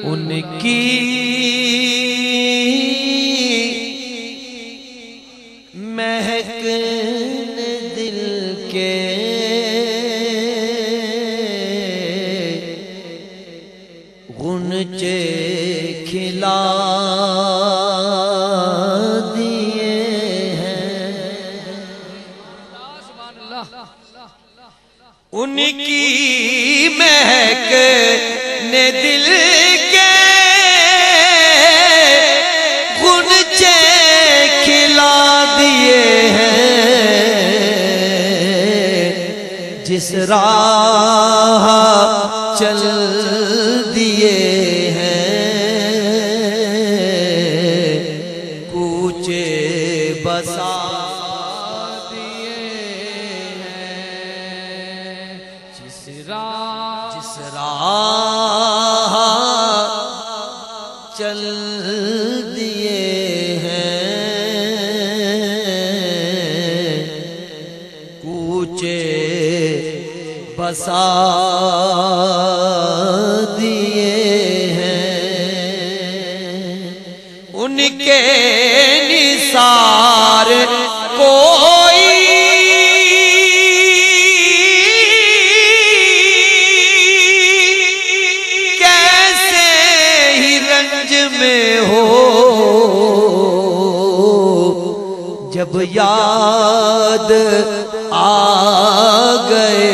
ان کی مہک دل کے غنچے کھلا دیے ہیں، ان کی مہک نے دل کے غنچے کھلا دیے ہیں، جس راہ چل دیے ہیں کوچے بسا دیے ہیں، جس راہ چل دیے ہیں کوچے بسا دیے ہیں، ان کے نثار کوئی کیسے ہی رنج میں ہو، جب یاد آ گئے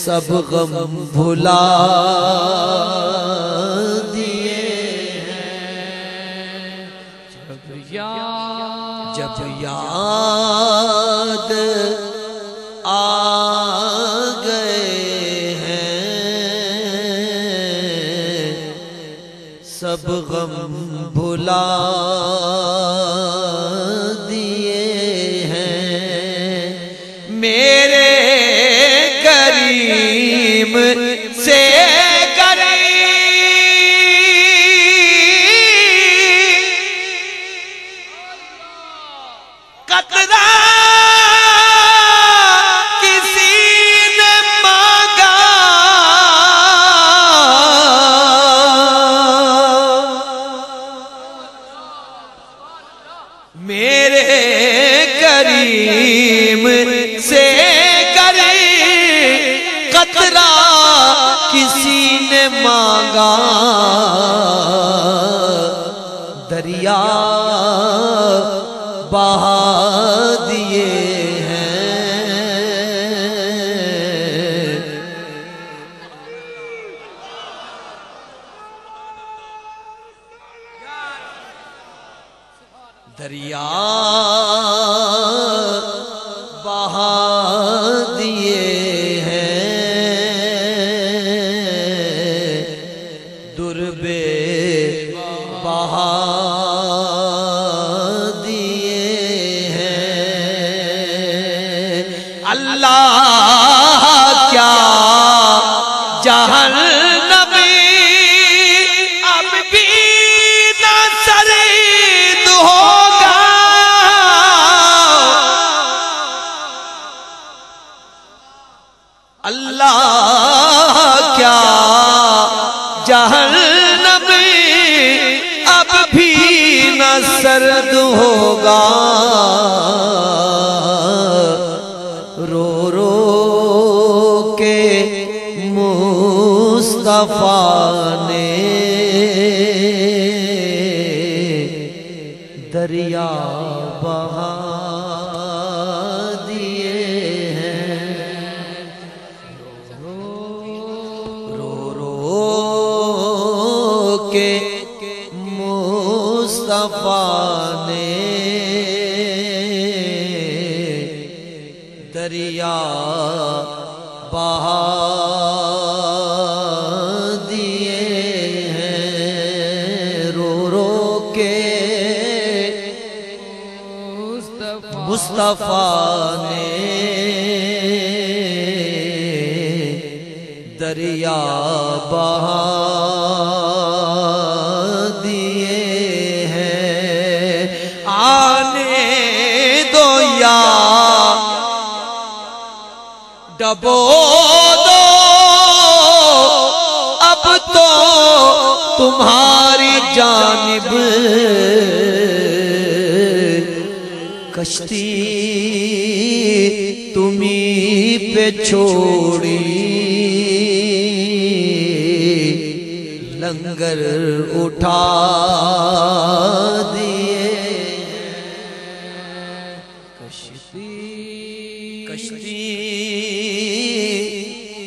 سب غم بھلا دیے ہیں، جب یاد آ گئے ہیں سب غم بھلا دیے ہیں، میرے کریم سے قطرہ کسی نے مانگا، میرے کریم سے قطرہ کسی نے مانگا، دریا بہا دیے ہیں، دریا بہا دیے بہا دیے ہیں، اللہ کیا جہنم اب بھی نہ سرد ہوگا، اللہ کیا جہنم اب بھی نہ سرد ہوگا، رو رو کے مصطفیٰ نے دریا بہا دیے ہیں، رو رو کے مصطفیٰ نے دریا بہا دیے ہیں، رو رو کے مصطفیٰ نے دریا بہا دیے ہیں، آنے دو یا ڈبو دو تو تمہاری جانب کشتی تمہیں پہ چھوڑی لنگر اٹھا دیے کشتی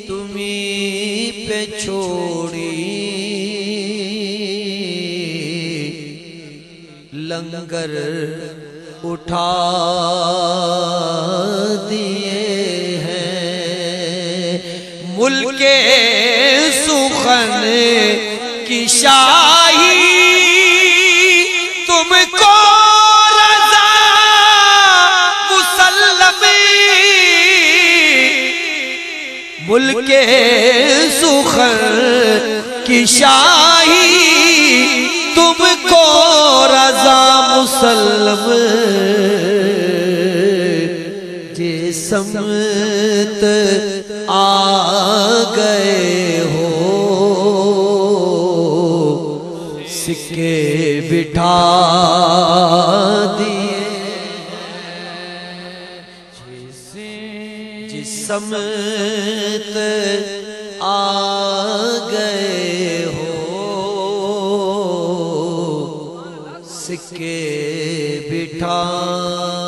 تمہیں پہ چھوڑی لنگر اٹھا دیے ہیں ملک سخن کی شاہی تم کو رضا مسلم ملک سخن کی شاہی تم کو رضا مسلم جے سمت آ گئے ہو سکے بٹھا دیے جس سمت آ گئے ہو سکے بٹھا